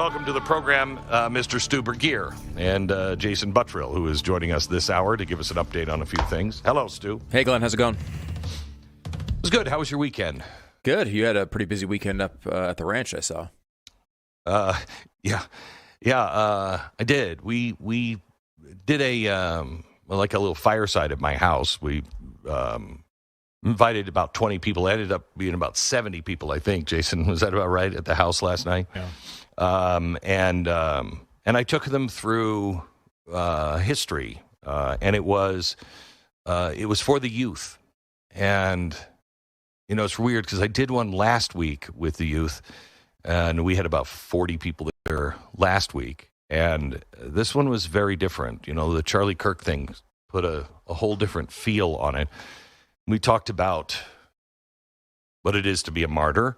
Welcome to the program, Mr. Stu Bergier and Jason Buttrill, who is joining us this hour to give us an update on a few things. Hello, Stu. Hey, Glenn. How's it going? It was good. How was your weekend? Good. You had a pretty busy weekend up at the ranch, I saw. Yeah, I did. We did a little fireside at my house. We invited about 20 people. It ended up being about 70 people, I think. Jason, was that about right at the house last night? Yeah. And I took them through history, and it was for the youth. And it's weird because I did one last week with the youth, and we had about 40 people there last week. And this one was very different. The Charlie Kirk thing put a whole different feel on it. We talked about what it is to be a martyr.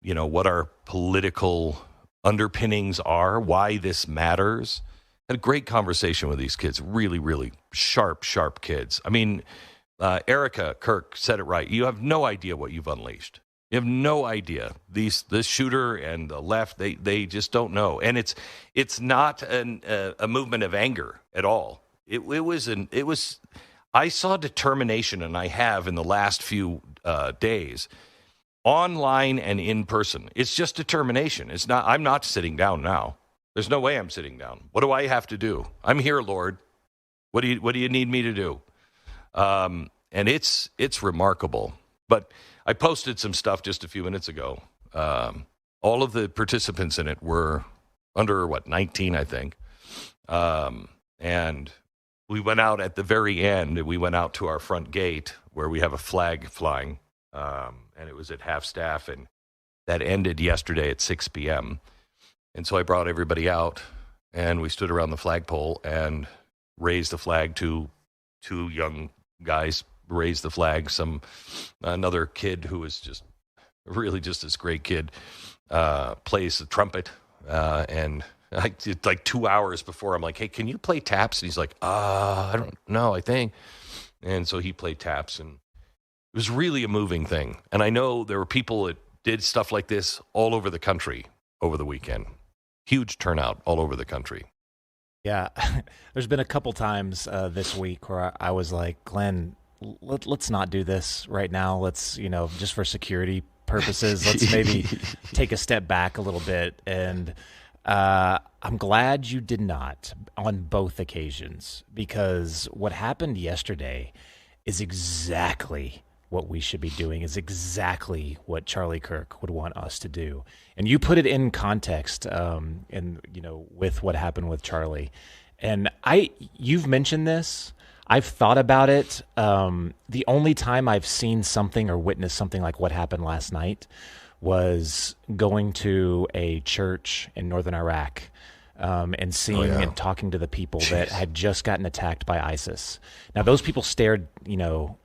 What our political underpinnings are, why this matters. Had a great conversation with these kids, really, really sharp kids. I mean, Erica Kirk said it right. You have no idea what you've unleashed. You have no idea. This shooter and the left, they just don't know. And it's not a movement of anger at all. I saw determination, and I have in the last few days, online and in person. It's just determination. I'm not sitting down now. There's no way I'm sitting down. What do I have to do? I'm here, Lord. What do you need me to do? And it's remarkable. But I posted some stuff just a few minutes ago. All of the participants in it were under 19, I think. And we went out at the very end. We went out to our front gate where we have a flag flying. And it was at half staff, and that ended yesterday at 6 p.m. And so I brought everybody out, and we stood around the flagpole and raised the flag. Two young guys raised the flag. Another kid who was just this great kid plays the trumpet. And like 2 hours before, I'm like, hey, can you play taps? And he's like, I don't know, I think. And so he played taps, and it was really a moving thing. And I know there were people that did stuff like this all over the country over the weekend. Huge turnout all over the country. Yeah. There's been a couple times this week where I was like, Glenn, let's not do this right now. Let's, just for security purposes, let's maybe take a step back a little bit. And I'm glad you did not on both occasions, because what happened yesterday is exactly what we should be doing, is exactly what Charlie Kirk would want us to do. And you put it in context, with what happened with Charlie. And you've mentioned this. I've thought about it. The only time I've seen something or witnessed something like what happened last night was going to a church in northern Iraq, and seeing and talking to the people that had just gotten attacked by ISIS. Now, those people stared,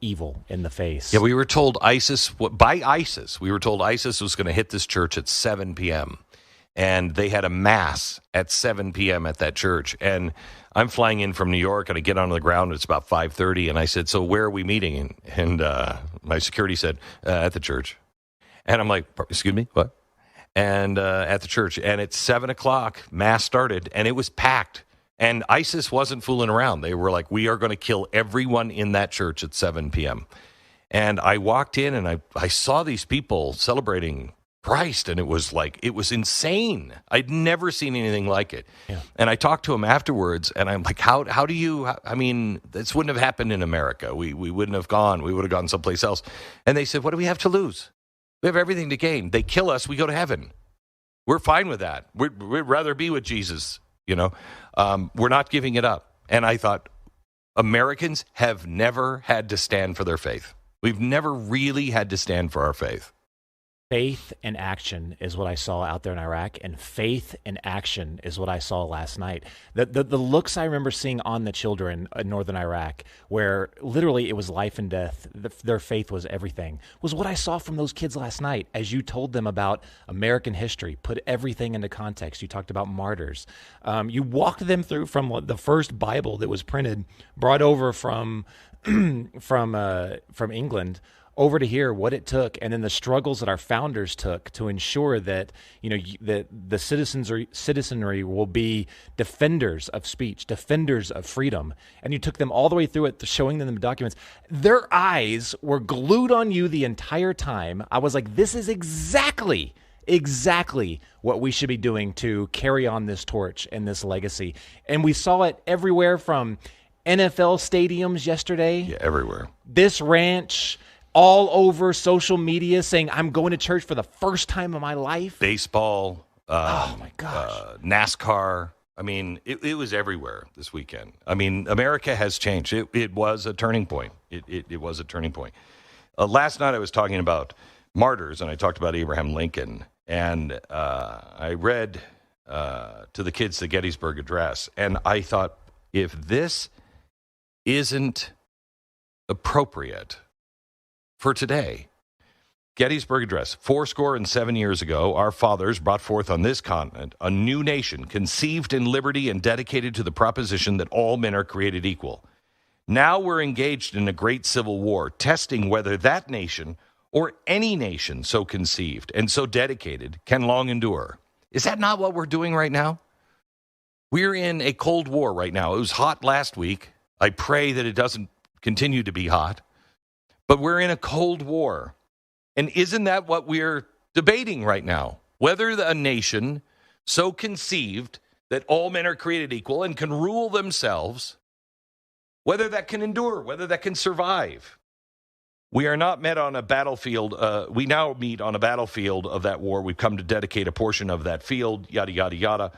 evil in the face. Yeah, we were told ISIS was going to hit this church at 7 p.m., and they had a mass at 7 p.m. at that church. And I'm flying in from New York, and I get onto the ground, it's about 5:30, and I said, so where are we meeting? And my security said, at the church. And I'm like, excuse me, what? And at the church, and at 7 o'clock, mass started, and it was packed. And ISIS wasn't fooling around. They were like, we are going to kill everyone in that church at 7 p.m. And I walked in, and I saw these people celebrating Christ, and it was insane. I'd never seen anything like it. Yeah. And I talked to them afterwards, and I'm like, how do you, this wouldn't have happened in America. We wouldn't have gone. We would have gone someplace else. And they said, what do we have to lose? We have everything to gain. They kill us, we go to heaven. We're fine with that. We'd rather be with Jesus, We're not giving it up. And I thought, Americans have never had to stand for their faith. We've never really had to stand for our faith. Faith and action is what I saw out there in Iraq, and faith and action is what I saw last night. The looks I remember seeing on the children in northern Iraq, where literally it was life and death, their faith was everything, was what I saw from those kids last night as you told them about American history, put everything into context. You talked about martyrs. You walked them through from the first Bible that was printed, brought over from England, over to hear what it took, and then the struggles that our founders took to ensure that that the citizenry will be defenders of speech, defenders of freedom. And you took them all the way through it, showing them the documents. Their eyes were glued on you the entire time. I was like, this is exactly what we should be doing to carry on this torch and this legacy. And we saw it everywhere, from NFL stadiums yesterday. Yeah, everywhere. This ranch, all over social media, saying, I'm going to church for the first time in my life. Baseball. Oh, my gosh. NASCAR. I mean, it was everywhere this weekend. I mean, America has changed. It was a turning point. It was a turning point. Last night I was talking about martyrs, and I talked about Abraham Lincoln. And I read to the kids the Gettysburg Address. And I thought, if this isn't appropriate for today. Gettysburg Address. 77 years ago, our fathers brought forth on this continent a new nation, conceived in liberty and dedicated to the proposition that all men are created equal. Now we're engaged in a great civil war, testing whether that nation or any nation so conceived and so dedicated can long endure. Is that not what we're doing right now? We're in a Cold War right now. It was hot last week. I pray that it doesn't continue to be hot. But we're in a Cold War. And isn't that what we're debating right now? Whether a nation so conceived that all men are created equal and can rule themselves, whether that can endure, whether that can survive. We are not met on a battlefield. We now meet on a battlefield of that war. We've come to dedicate a portion of that field, yada, yada, yada.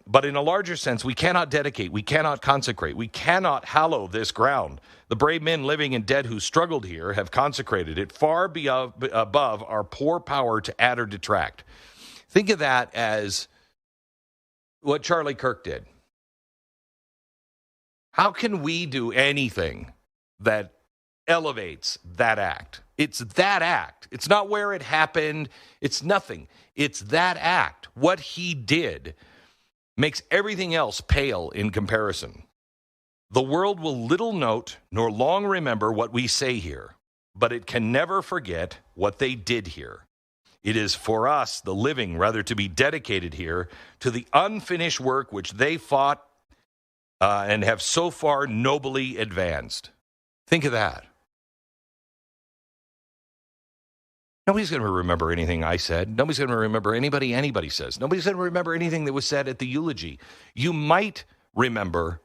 But in a larger sense, we cannot dedicate, we cannot consecrate, we cannot hallow this ground. The brave men living and dead who struggled here have consecrated it far above our poor power to add or detract. Think of that as what Charlie Kirk did. How can we do anything that elevates that act? It's that act. It's not where it happened. It's nothing. It's that act. What he did makes everything else pale in comparison. The world will little note nor long remember what we say here, but it can never forget what they did here. It is for us, the living, rather to be dedicated here to the unfinished work which they fought and have so far nobly advanced. Think of that. Nobody's going to remember anything I said. Nobody's going to remember anybody says. Nobody's going to remember anything that was said at the eulogy. You might remember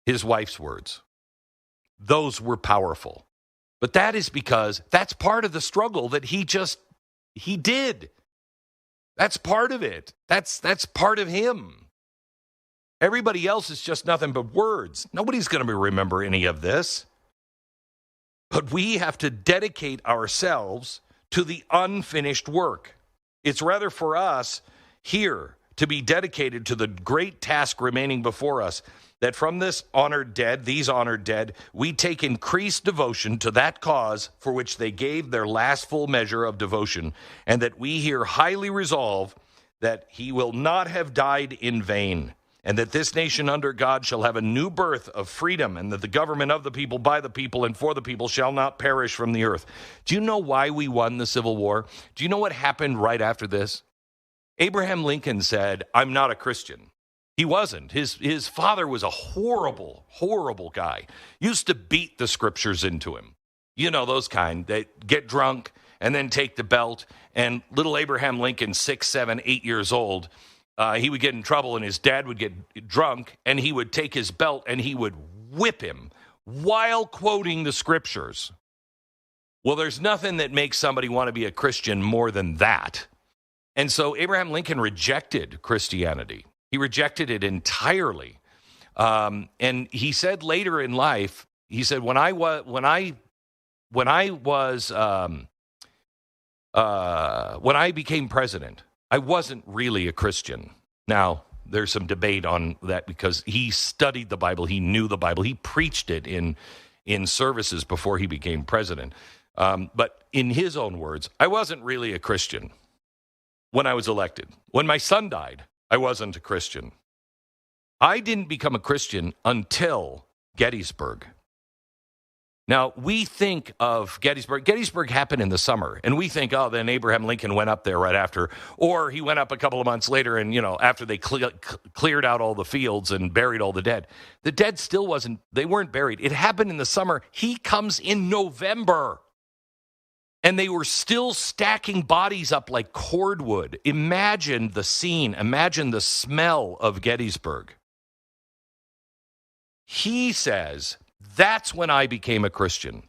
his wife's words. Those were powerful. But that is because that's part of the struggle that he did. That's part of it. That's part of him. Everybody else is just nothing but words. Nobody's going to remember any of this. But we have to dedicate ourselves to the unfinished work. It's rather for us here to be dedicated to the great task remaining before us, that from these honored dead, we take increased devotion to that cause for which they gave their last full measure of devotion, and that we here highly resolve that he will not have died in vain, and that this nation under God shall have a new birth of freedom, and that the government of the people, by the people, and for the people shall not perish from the earth. Do you know why we won the Civil War? Do you know what happened right after this? Abraham Lincoln said, I'm not a Christian. He wasn't. His father was a horrible, horrible guy. Used to beat the scriptures into him. You know, those kind that get drunk and then take the belt. And little Abraham Lincoln, 6, 7, 8 years old, he would get in trouble, and his dad would get drunk, and he would take his belt and he would whip him while quoting the scriptures. Well, there's nothing that makes somebody want to be a Christian more than that. And so Abraham Lincoln rejected Christianity. He rejected it entirely. And he said later in life, he said, when I became president, I wasn't really a Christian. Now, there's some debate on that because he studied the Bible. He knew the Bible. He preached it in services before he became president. But in his own words, I wasn't really a Christian when I was elected. When my son died, I wasn't a Christian. I didn't become a Christian until Gettysburg. Now, we think of Gettysburg. Gettysburg happened in the summer, and we think, oh, then Abraham Lincoln went up there right after, or he went up a couple of months later and, after they cleared out all the fields and buried all the dead. The dead still they weren't buried. It happened in the summer. He comes in November, and they were still stacking bodies up like cordwood. Imagine the scene. Imagine the smell of Gettysburg. He says, that's when I became a Christian.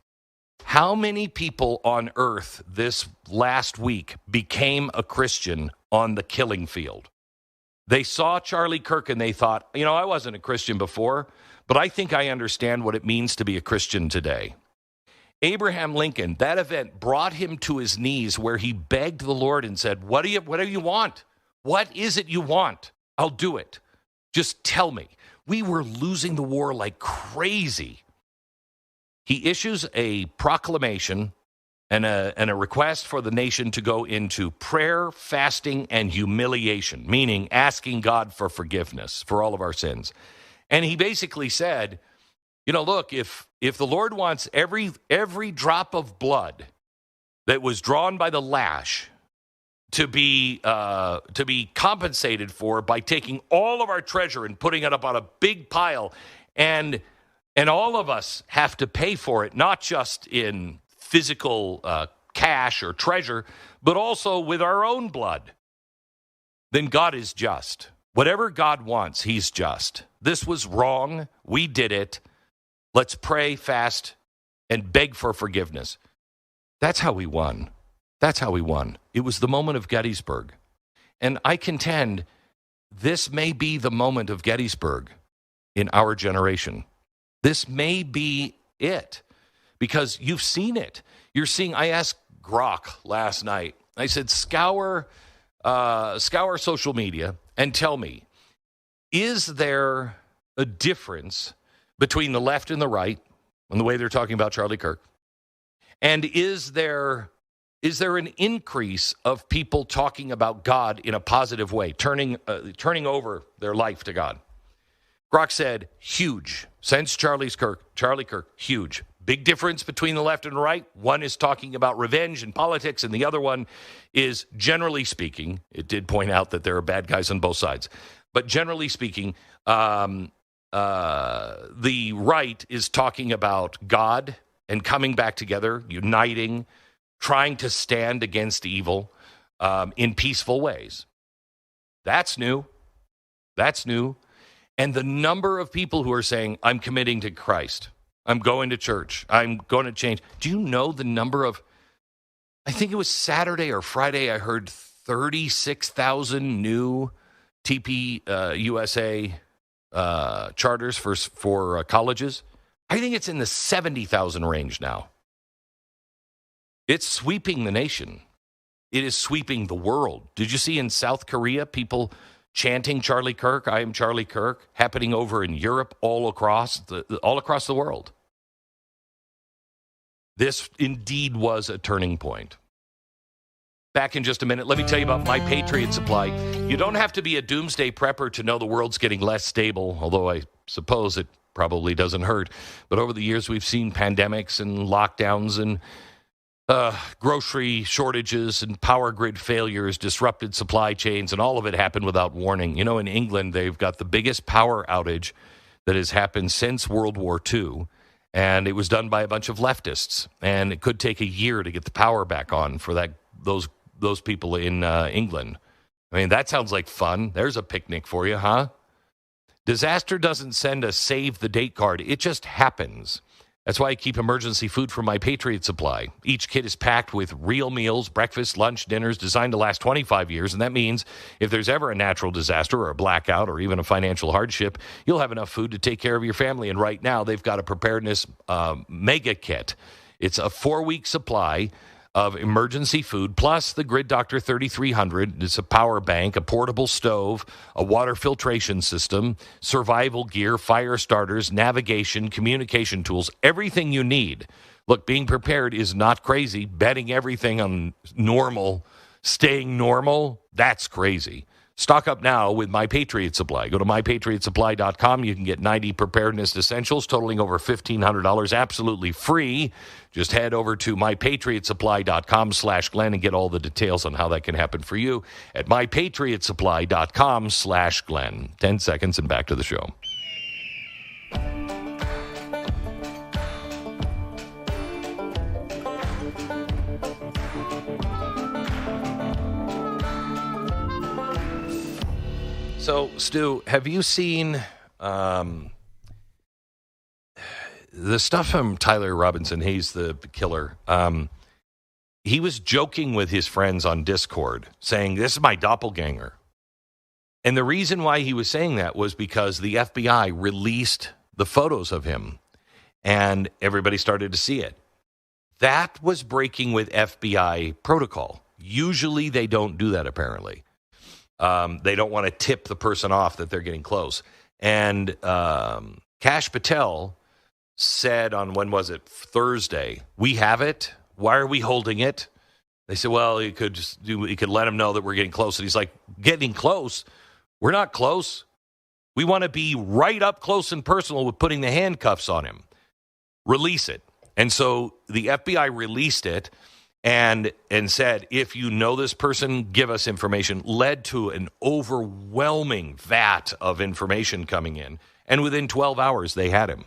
How many people on earth this last week became a Christian on the killing field? They saw Charlie Kirk and they thought, I wasn't a Christian before, but I think I understand what it means to be a Christian today. Abraham Lincoln, that event brought him to his knees where he begged the Lord and said, what do you want? What is it you want? I'll do it. Just tell me. We were losing the war like crazy. He issues a proclamation and a request for the nation to go into prayer, fasting, and humiliation, meaning asking God for forgiveness for all of our sins. And he basically said, look, if the Lord wants every drop of blood that was drawn by the lash to be compensated for by taking all of our treasure and putting it up on a big pile, and all of us have to pay for it, not just in physical cash or treasure, but also with our own blood, then God is just. Whatever God wants, he's just. This was wrong. We did it. Let's pray, fast, and beg for forgiveness. That's how we won. That's how we won. It was the moment of Gettysburg. And I contend this may be the moment of Gettysburg in our generation. This may be it, because you've seen it. I asked Grok last night, I said, scour social media and tell me, is there a difference between the left and the right on the way they're talking about Charlie Kirk? And is there an increase of people talking about God in a positive way, turning over their life to God? Grok said, huge. Since Charlie Kirk, huge. Big difference between the left and the right. One is talking about revenge and politics, and the other one is, generally speaking, it did point out that there are bad guys on both sides, but generally speaking, the right is talking about God and coming back together, uniting, trying to stand against evil in peaceful ways. That's new. That's new. And the number of people who are saying, I'm committing to Christ, I'm going to church, I'm going to change. Do you know the number of, I think it was Saturday or Friday, I heard 36,000 new TP USA charters for colleges. I think it's in the 70,000 range now. It's sweeping the nation. It is sweeping the world. Did you see in South Korea people chanting Charlie Kirk, I am Charlie Kirk, happening over in Europe, all across the world? This indeed was a turning point. Back in just a minute, let me tell you about My Patriot Supply. You don't have to be a doomsday prepper to know the world's getting less stable, although I suppose it probably doesn't hurt. But over the years, we've seen pandemics and lockdowns and grocery shortages and power grid failures, disrupted supply chains, and all of it happened without warning. In England, they've got the biggest power outage that has happened since World War II, and it was done by a bunch of leftists. And it could take a year to get the power back on for those people in England. I mean, that sounds like fun. There's a picnic for you, huh? Disaster doesn't send a save the date card. It just happens. That's why I keep emergency food from My Patriot Supply. Each kit is packed with real meals, breakfast, lunch, dinners designed to last 25 years. And that means if there's ever a natural disaster or a blackout or even a financial hardship, you'll have enough food to take care of your family. And right now, they've got a preparedness mega kit. It's a 4-week supply of emergency food, plus the Grid Doctor 3300. It's a power bank, a portable stove, a water filtration system, survival gear, fire starters, navigation, communication tools, everything you need. Look, being prepared is not crazy. Betting everything on normal, staying normal, that's crazy. Stock up now with My Patriot Supply. Go to mypatriotsupply.com. You can get 90 preparedness essentials totaling over $1,500 absolutely free. Just head over to mypatriotsupply.com/Glenn and get all the details on how that can happen for you at mypatriotsupply.com/Glenn. 10 seconds and back to the show. So, Stu, have you seen the stuff from Tyler Robinson? He's the killer. He was joking with his friends on Discord, saying, "This is my doppelganger." And the reason why he was saying that was because the FBI released the photos of him, and everybody started to see it. That was breaking with FBI protocol. Usually they don't do that, apparently. They don't want to tip the person off that they're getting close. And Kash Patel said on, when was it, Thursday, "We have it. Why are we holding it?" They said, "Well, you could let him know that we're getting close." And he's like, "Getting close? We're not close. We want to be right up close and personal with putting the handcuffs on him. Release it." And so the FBI released it. And said, "If you know this person, give us information." Led to an overwhelming vat of information coming in, and within 12 hours they had him.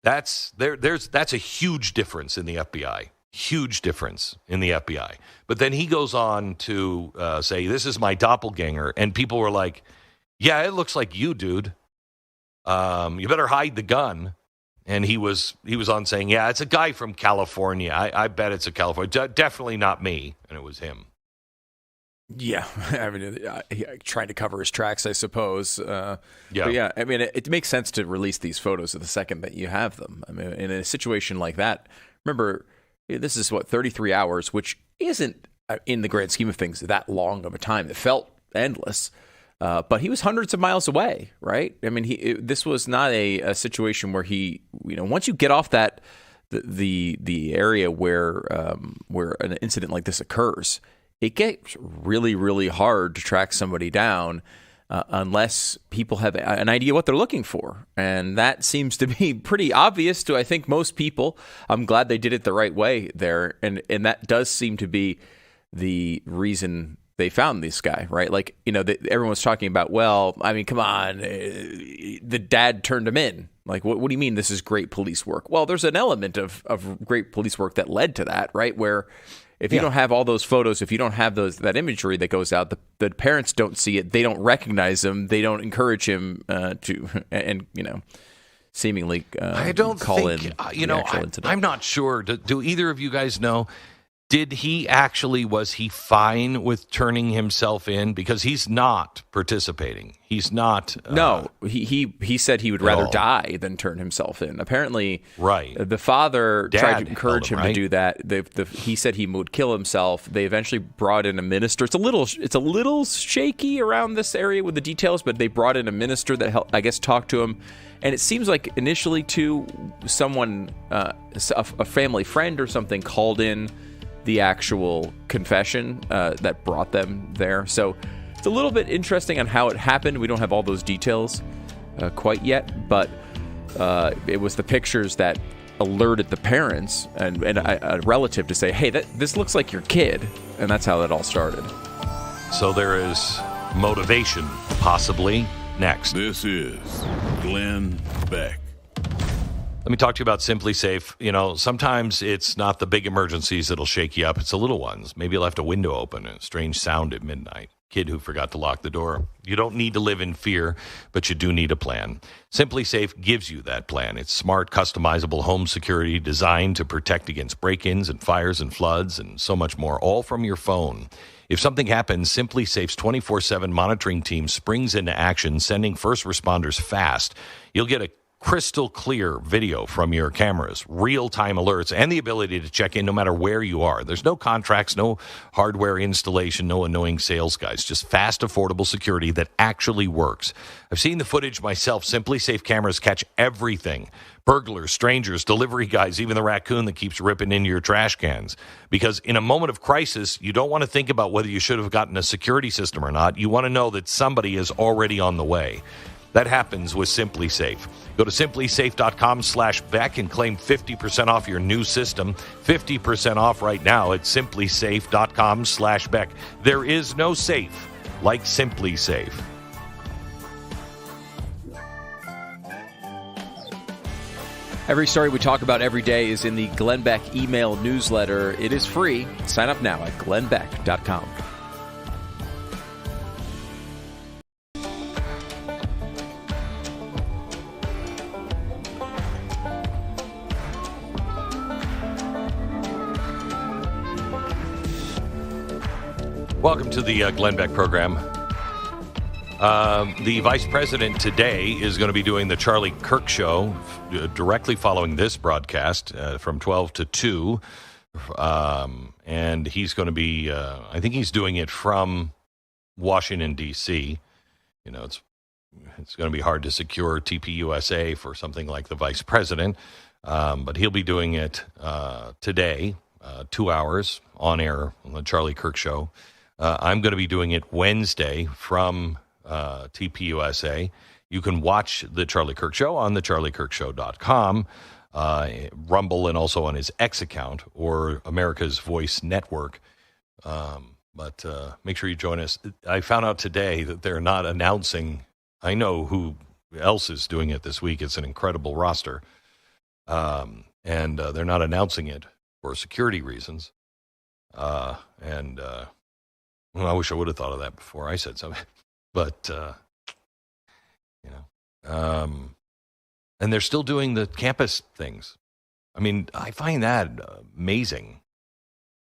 That's a huge difference in the FBI. Huge difference in the FBI. But then he goes on to say, "This is my doppelganger," and people were like, "Yeah, it looks like you, dude. You better hide the gun." And he was on saying, "Yeah, it's a guy from California. I bet it's a California. Definitely not me." And it was him. Yeah, I mean, trying to cover his tracks, I suppose. Yeah. But yeah, I mean, it makes sense to release these photos the second that you have them. I mean, in a situation like that, remember, this is 33 hours, which isn't, in the grand scheme of things, that long of a time. It felt endless. But he was hundreds of miles away, right? I mean, this was not a situation where he, once you get off that the area where an incident like this occurs, it gets really, really hard to track somebody down unless people have an idea what they're looking for, and that seems to be pretty obvious to, I think, most people. I'm glad they did it the right way there, and that does seem to be the reason they found this guy, right? Like, everyone's talking about, well, I mean, come on, the dad turned him in. Like, what do you mean this is great police work? Well, there's an element of great police work that led to that, right? Where if you don't have all those photos, if you don't have that imagery that goes out, the parents don't see it, they don't recognize him, they don't encourage him seemingly I don't call think, in the actual incident. I'm not sure. Do either of you guys know? Was he fine with turning himself in? Because he's not participating. He's not. No, he said he would rather die than turn himself in. Apparently, right. The father tried to encourage him right? to do that. He said he would kill himself. They eventually brought in a minister. It's a little shaky around this area with the details, but they brought in a minister that helped, I guess, talk to him. And it seems like initially, too, someone, a family friend or something, called in the actual confession that brought them there. So it's a little bit interesting on how it happened. We don't have all those details quite yet, but it was the pictures that alerted the parents and a relative to say, "Hey, this looks like your kid," and that's how that all started. So there is motivation, possibly, next. This is Glenn Beck. Let me talk to you about Simply Safe. Sometimes it's not the big emergencies that'll shake you up. It's the little ones. Maybe you left a window open and a strange sound at midnight. Kid who forgot to lock the door. You don't need to live in fear, but you do need a plan. Simply Safe gives you that plan. It's smart, customizable home security designed to protect against break-ins and fires and floods and so much more, all from your phone. If something happens, Simply Safe's 24/7 monitoring team springs into action, sending first responders fast. You'll get a crystal clear video from your cameras, real-time alerts, and the ability to check in no matter where you are. There's no contracts, no hardware installation, no annoying sales guys, just fast, affordable security that actually works. I've seen the footage myself. Simply Safe cameras catch everything. Burglars, strangers, delivery guys, even the raccoon that keeps ripping into your trash cans. Because in a moment of crisis, you don't want to think about whether you should have gotten a security system or not. You want to know that somebody is already on the way. That happens with Simply Safe. Go to simplysafe.com/Beck and claim 50% off your new system. 50% off right now at simplysafe.com/Beck. There is no safe like Simply Safe. Every story we talk about every day is in the Glenn Beck email newsletter. It is free. Sign up now at glennbeck.com. Welcome to the Glenn Beck program. The vice president today is going to be doing the Charlie Kirk show directly following this broadcast from 12 to 2. And he's going to be, I think he's doing it from Washington, D.C. You know, it's going to be hard to secure TPUSA for something like the vice president. But he'll be doing it today, 2 hours on air on the Charlie Kirk show. I'm going to be doing it Wednesday from TPUSA. You can watch the Charlie Kirk show on the charliekirkshow.com, Rumble, and also on his X account or America's Voice Network. But make sure you join us. I found out today that they're not announcing. I know who else is doing it this week. It's an incredible roster. And they're not announcing it for security reasons. Well, I wish I would have thought of that before I said something. But, and they're still doing the campus things. I mean, I find that amazing.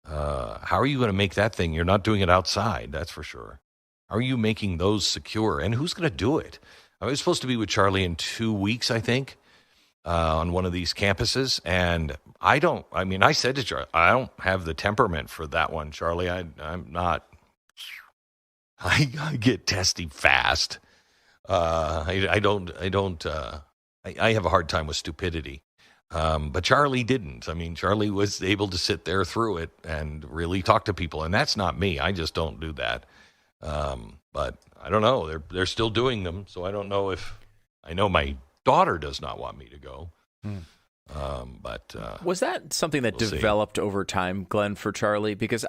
How are you going to make that thing? You're not doing it outside, that's for sure. How are you making those secure? And who's going to do it? I was supposed to be with Charlie in 2 weeks, I think, on one of these campuses. And I said to Charlie, I don't have the temperament for that one, Charlie. I'm not. I get testy fast. I have a hard time with stupidity. But Charlie didn't. I mean, Charlie was able to sit there through it and really talk to people. And that's not me. I just don't do that. But I don't know. They're still doing them. So I don't know if I know my daughter does not want me to go. But was that something that developed over time, Glenn, for Charlie? Because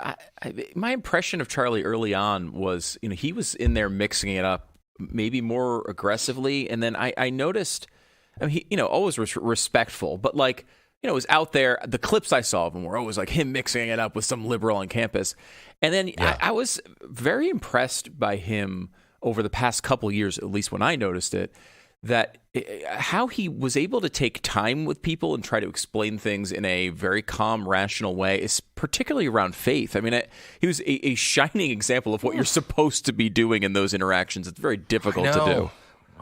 my impression of Charlie early on was, he was in there mixing it up maybe more aggressively. And then I noticed, he, always respectful, but was out there. The clips I saw of him were always like him mixing it up with some liberal on campus. And then I was very impressed by him over the past couple years, at least when I noticed it, that how he was able to take time with people and try to explain things in a very calm, rational way, is particularly around faith. I mean, he was a shining example of what you're supposed to be doing in those interactions. It's very difficult to do.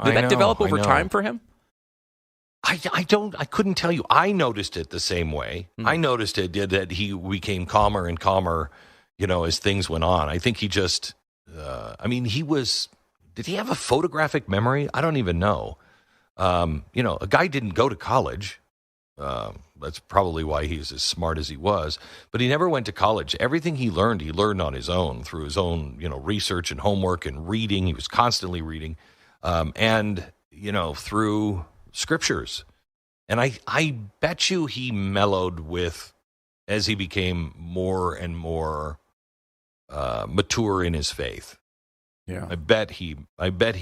Did that develop over time for him? I couldn't tell you. I noticed it the same way. Mm-hmm. I noticed it that he became calmer and calmer, as things went on. I think he just, did he have a photographic memory? I don't even know. A guy didn't go to college. That's probably why he's as smart as he was. But he never went to college. Everything he learned on his own through his own, research and homework and reading. He was constantly reading, and through scriptures. And I bet you he mellowed as he became more and more mature in his faith. Yeah, I bet he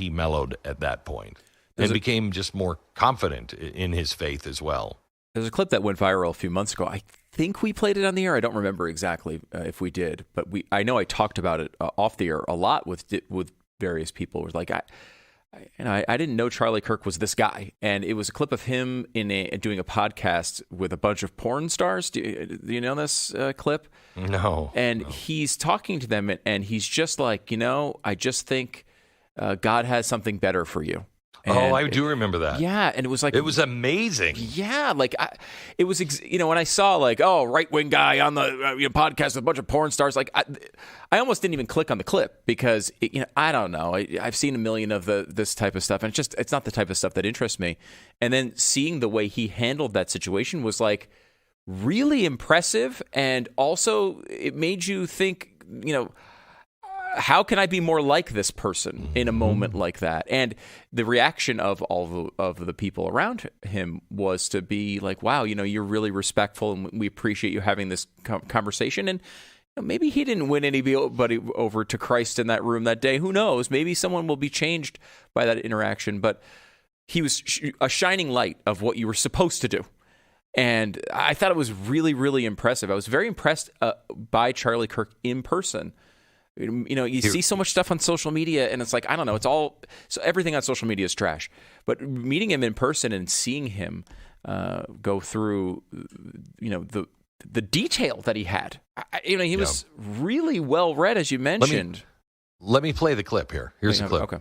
mellowed at that point and became just more confident in his faith as well. There's a clip that went viral a few months ago. I think we played it on the air. I don't remember exactly if we did, but I know I talked about it off the air a lot with various people. It was like I didn't know Charlie Kirk was this guy, and it was a clip of him doing a podcast with a bunch of porn stars. Do you know this clip? No. And he's talking to them, and he's just like, I just think God has something better for you. Oh, I do remember that. Yeah, and it was like It was amazing. yeah, like it was. When I saw like right wing guy on the podcast with a bunch of porn stars, like I almost didn't even click on the clip because I don't know. I've seen a million of this type of stuff, and it's not the type of stuff that interests me. And then seeing the way he handled that situation was like really impressive, and also it made you think, how can I be more like this person in a moment like that? And the reaction of all of the people around him was to be like, wow, you're really respectful, and we appreciate you having this conversation. And maybe he didn't win anybody over to Christ in that room that day. Who knows? Maybe someone will be changed by that interaction. But he was a shining light of what you were supposed to do. And I thought it was really, really impressive. I was very impressed by Charlie Kirk in person. You see so much stuff on social media, and it's like, I don't know, everything on social media is trash. But meeting him in person and seeing him go through, the detail that he had, he was really well read, as you mentioned. Let me play the clip here. Here's the clip. Okay.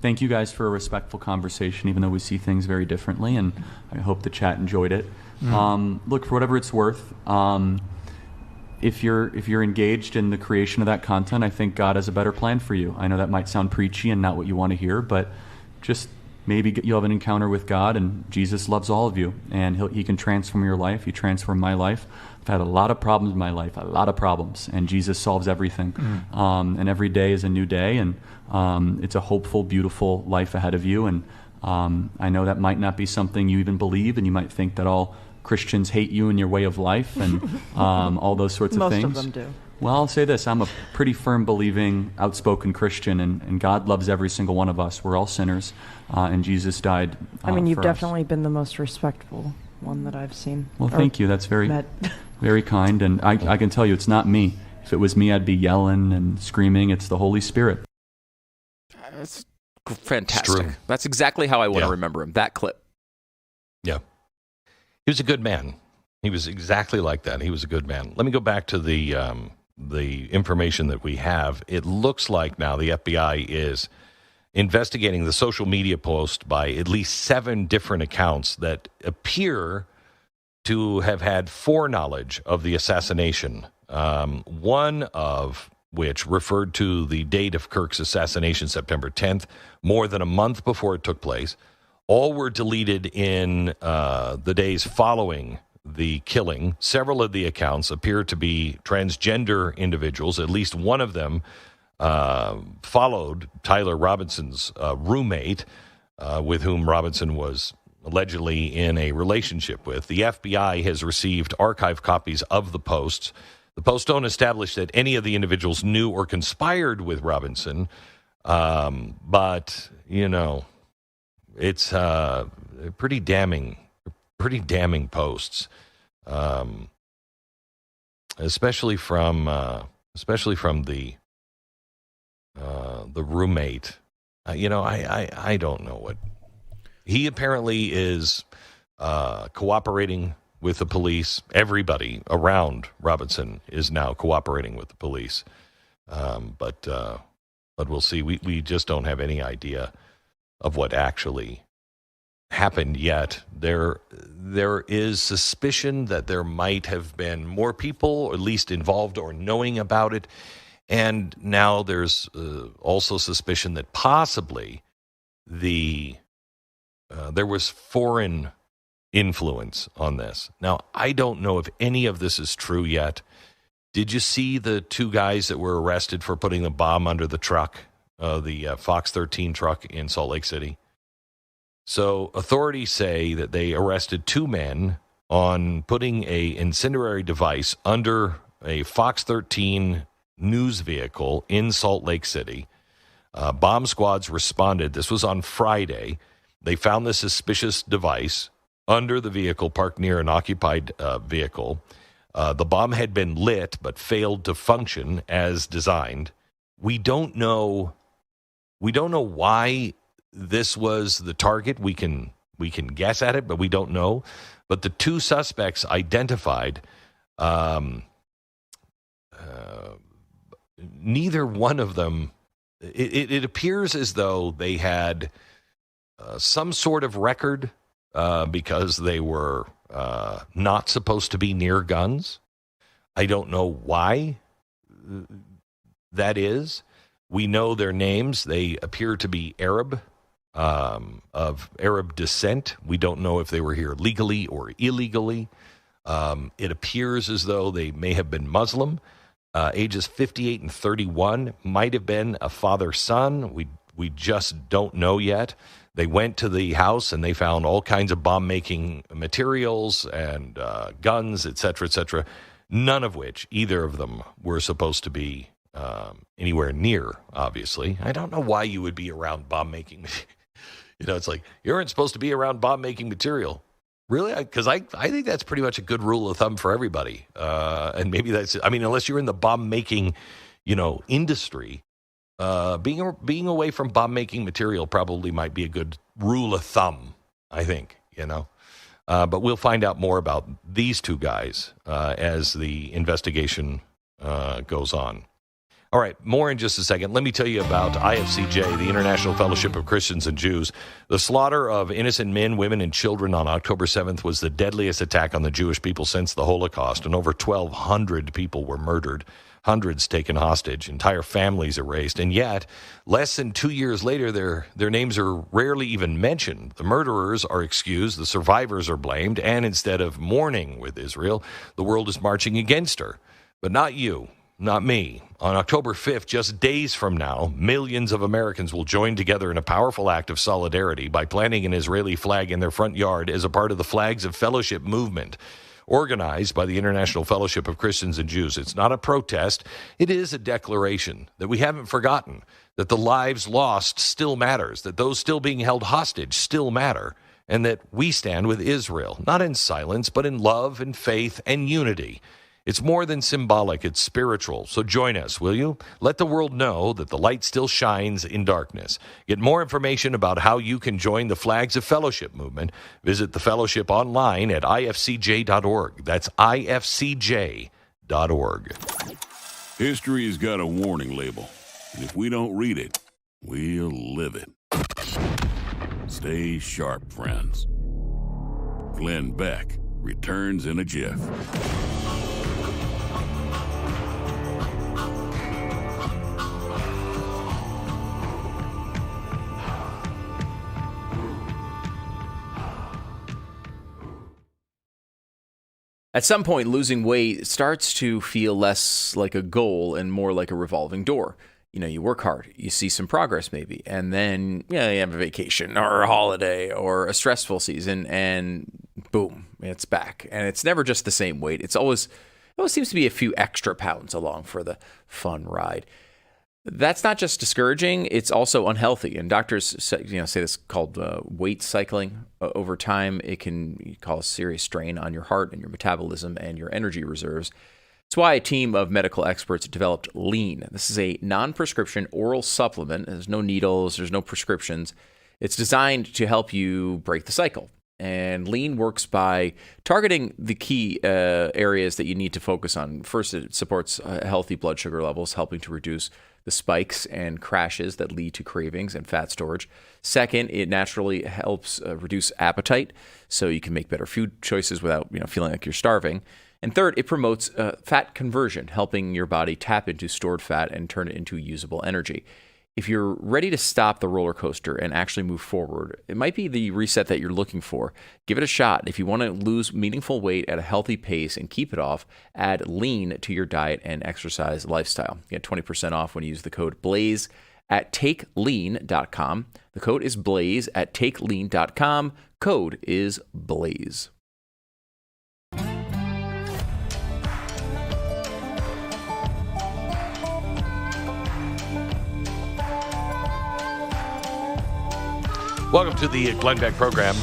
Thank you guys for a respectful conversation, even though we see things very differently, and I hope the chat enjoyed it. Look, for whatever it's worth, if you're engaged in the creation of that content, I think God has a better plan for you. I know that might sound preachy and not what you want to hear, but just maybe you'll have an encounter with God, and Jesus loves all of you, and He can transform your life. He transformed my life. I've had a lot of problems in my life, and Jesus solves everything. And every day is a new day, and it's a hopeful, beautiful life ahead of you. And I know that might not be something you even believe, and you might think that all Christians hate you and your way of life and all those sorts of things. Most of them do. Well, I'll say this. I'm a pretty firm believing, outspoken Christian, and God loves every single one of us. We're all sinners, and Jesus died you've for definitely us. been the most respectful one that I've seen. Well, thank you. That's very, met. very kind. And I can tell you it's not me. If it was me, I'd be yelling and screaming. It's the Holy Spirit. That's fantastic. That's exactly how I want to remember him, that clip. Yeah. He was a good man. He was exactly like that. He was a good man. Let me go back to the information that we have. It looks like now the FBI is investigating the social media post by at least 7 different accounts that appear to have had foreknowledge of the assassination, one of which referred to the date of Kirk's assassination, September 10th, more than a month before it took place. All were deleted in the days following the killing. Several of the accounts appear to be transgender individuals. At least one of them followed Tyler Robinson's roommate, with whom Robinson was allegedly in a relationship with. The FBI has received archive copies of the posts. The posts don't establish that any of the individuals knew or conspired with Robinson, but, it's pretty damning posts, especially from the roommate. I don't know what he apparently is cooperating with the police. Everybody around Robinson is now cooperating with the police, but we'll see. We just don't have any idea of what actually happened yet. There is suspicion that there might have been more people, at least involved or knowing about it. And now there's also suspicion that possibly there was foreign influence on this. Now, I don't know if any of this is true yet. Did you see the 2 guys that were arrested for putting the bomb under the truck, the Fox 13 truck in Salt Lake City? So authorities say that they arrested 2 men on putting a incendiary device under a Fox 13 news vehicle in Salt Lake City. Bomb squads responded. This was on Friday. They found the suspicious device under the vehicle parked near an occupied vehicle. The bomb had been lit but failed to function as designed. We don't know why this was the target. We can guess at it, but we don't know. But the 2 suspects identified, neither one of them. It appears as though they had some sort of record because they were not supposed to be near guns. I don't know why that is. We know their names. They appear to be Arab, of Arab descent. We don't know if they were here legally or illegally. It appears as though they may have been Muslim. Ages 58 and 31, might have been a father-son. We just don't know yet. They went to the house and they found all kinds of bomb-making materials and guns, et cetera, none of which either of them were supposed to be anywhere near, obviously. I don't know why you would be around bomb-making. It's like, you aren't supposed to be around bomb-making material. Really? Because I think that's pretty much a good rule of thumb for everybody. And maybe that's, unless you're in the bomb-making, industry, being away from bomb-making material probably might be a good rule of thumb, I think, But we'll find out more about these two guys as the investigation goes on. All right, more in just a second. Let me tell you about IFCJ, the International Fellowship of Christians and Jews. The slaughter of innocent men, women, and children on October 7th was the deadliest attack on the Jewish people since the Holocaust, and over 1,200 people were murdered, hundreds taken hostage, entire families erased, and yet, less than 2 years later, their names are rarely even mentioned. The murderers are excused, the survivors are blamed, and instead of mourning with Israel, the world is marching against her. But not you. Not me. On October 5th, just days from now, millions of Americans will join together in a powerful act of solidarity by planting an Israeli flag in their front yard as a part of the Flags of Fellowship movement, organized by the International Fellowship of Christians and Jews. It's not a protest. It is a declaration that we haven't forgotten, that the lives lost still matters, that those still being held hostage still matter, and that we stand with Israel, not in silence, but in love and faith and unity. It's more than symbolic, it's spiritual. So join us, will you? Let the world know that the light still shines in darkness. Get more information about how you can join the Flags of Fellowship movement. Visit the fellowship online at ifcj.org. That's ifcj.org. History's got a warning label, and if we don't read it, we'll live it. Stay sharp, friends. Glenn Beck returns in a jiff. At some point, losing weight starts to feel less like a goal and more like a revolving door. You work hard, you see some progress maybe, and then you have a vacation or a holiday or a stressful season, and boom, it's back. And it's never just the same weight. It always seems to be a few extra pounds along for the fun ride. That's not just discouraging, it's also unhealthy. And doctors say this called weight cycling. Over time, it can cause serious strain on your heart and your metabolism and your energy reserves. That's why a team of medical experts developed Lean. This is a non-prescription oral supplement. There's no needles, there's no prescriptions. It's designed to help you break the cycle. And Lean works by targeting the key areas that you need to focus on. First, it supports healthy blood sugar levels, helping to reduce the spikes and crashes that lead to cravings and fat storage. Second, it naturally helps reduce appetite, so you can make better food choices without feeling like you're starving. And third, it promotes fat conversion, helping your body tap into stored fat and turn it into usable energy. If you're ready to stop the roller coaster and actually move forward, it might be the reset that you're looking for. Give it a shot. If you want to lose meaningful weight at a healthy pace and keep it off, add Lean to your diet and exercise lifestyle. Get 20% off when you use the code BLAZE at takelean.com. The code is BLAZE at takelean.com. Code is BLAZE. Welcome to the Glenn Beck program.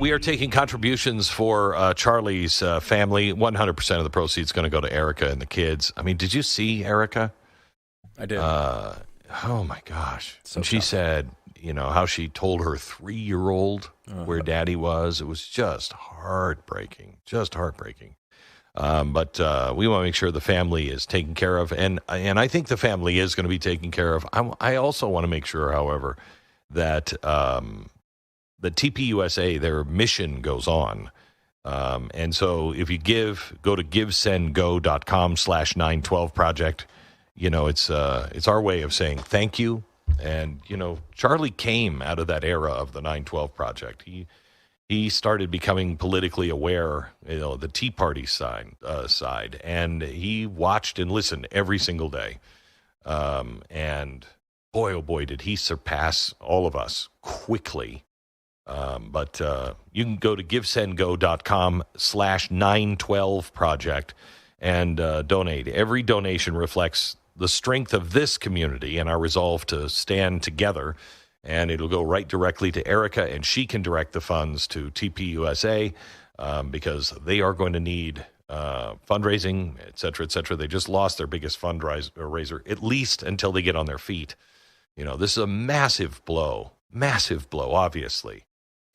We are taking contributions for Charlie's family. 100% of the proceeds going to go to Erica and the kids. Did you see Erica? I did. Oh, my gosh. So and she tough. said, how she told her 3-year-old where daddy was. It was just heartbreaking. But we want to make sure the family is taken care of. And I think the family is going to be taken care of. I also want to make sure, however, that the TPUSA, their mission goes on. And so if you go to givesendgo.com/912project, it's our way of saying thank you. And, Charlie came out of that era of the 912 Project. He started becoming politically aware, the Tea Party side, and he watched and listened every single day. And boy, oh boy, did he surpass all of us quickly. But you can go to givesendgo.com/912project and donate. Every donation reflects the strength of this community and our resolve to stand together. And it'll go right directly to Erica, and she can direct the funds to TPUSA because they are going to need fundraising, et cetera, et cetera. They just lost their biggest fundraiser, at least until they get on their feet. This is a massive blow, obviously,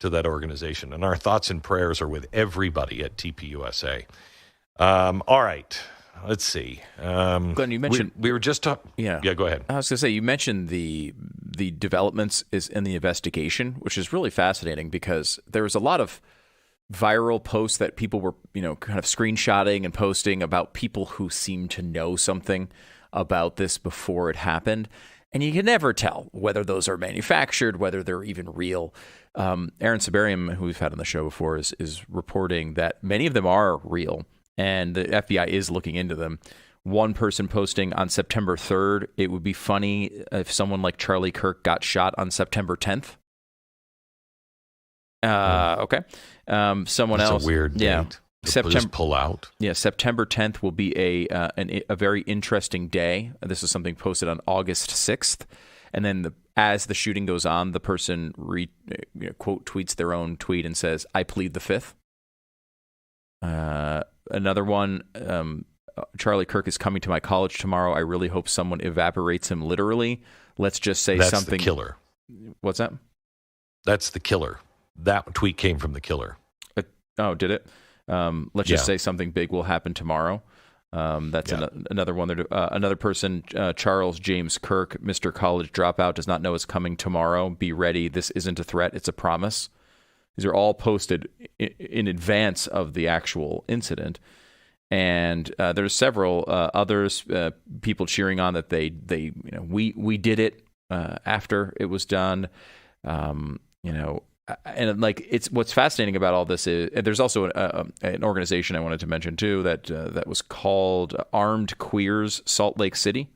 to that organization. And our thoughts and prayers are with everybody at TPUSA. All right. Let's see. Glenn, you mentioned we were just talking. Yeah, go ahead. I was going to say, you mentioned the developments in the investigation, which is really fascinating because there was a lot of viral posts that people were, kind of screenshotting and posting about people who seemed to know something about this before it happened. And you can never tell whether those are manufactured, whether they're even real. Aaron Sabarium, who we've had on the show before, is reporting that many of them are real. And the FBI is looking into them. One person posting on September 3rd, it would be funny if someone like Charlie Kirk got shot on September 10th. Okay. Someone else. That's a weird date. Just pull out. Yeah, September 10th will be a very interesting day. This is something posted on August 6th. And then as the shooting goes on, the person quote tweets their own tweet and says, "I plead the 5th." Another one, Charlie Kirk is coming to my college tomorrow. I really hope someone evaporates him literally. Let's just say That's something. The killer. What's that? That's the killer. That tweet came from the killer. Oh, did it? Let's just say something big will happen tomorrow. That's another one. Another person, Charles James Kirk, Mr. College Dropout, does not know it's coming tomorrow. Be ready. This isn't a threat. It's a promise. These are all posted in advance of the actual incident. And there's several others, people cheering on that we did it after it was done. And like it's what's fascinating about all this is there's also an organization I wanted to mention too that was called Armed Queers Salt Lake City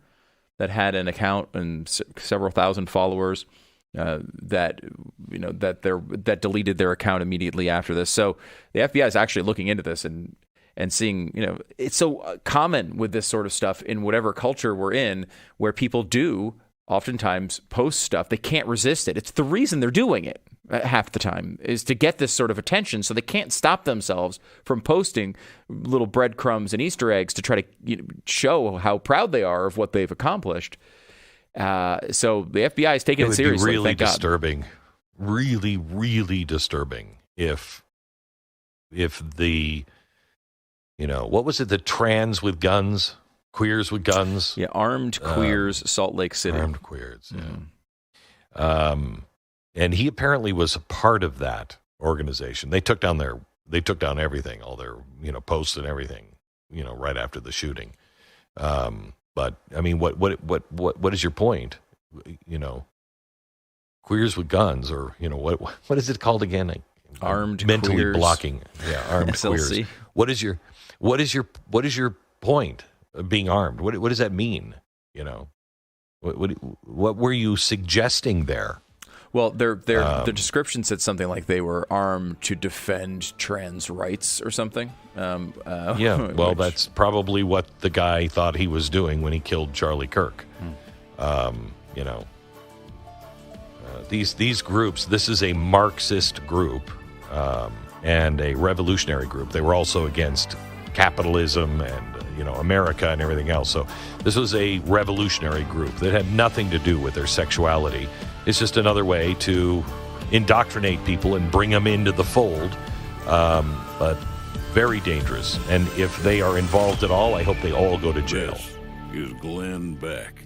that had an account and several thousand followers. That deleted their account immediately after this. So the FBI is actually looking into this and seeing, it's so common with this sort of stuff in whatever culture we're in, where people do oftentimes post stuff. They can't resist it. It's the reason they're doing it half the time is to get this sort of attention. So they can't stop themselves from posting little breadcrumbs and Easter eggs to try to show how proud they are of what they've accomplished. So the FBI is taking it seriously. It would be really disturbing, really, really disturbing if the, what was it? The trans with guns, queers with guns. Yeah, Armed Queers, Salt Lake City. Armed Queers. Yeah. And he apparently was a part of that organization. They took down everything, all their posts and everything, right after the shooting. But I mean, what is your point? Queers with guns, or what is it called again? Armed mentally queers. Blocking. Yeah, armed SLC. Queers. What is your point of being armed? What does that mean? What were you suggesting there? Well, the description said something like they were armed to defend trans rights or something. That's probably what the guy thought he was doing when he killed Charlie Kirk. These groups, this is a Marxist group and a revolutionary group. They were also against capitalism and America and everything else. So this was a revolutionary group that had nothing to do with their sexuality. It's just another way to indoctrinate people and bring them into the fold, but very dangerous. And if they are involved at all, I hope they all go to jail. This is Glenn Beck.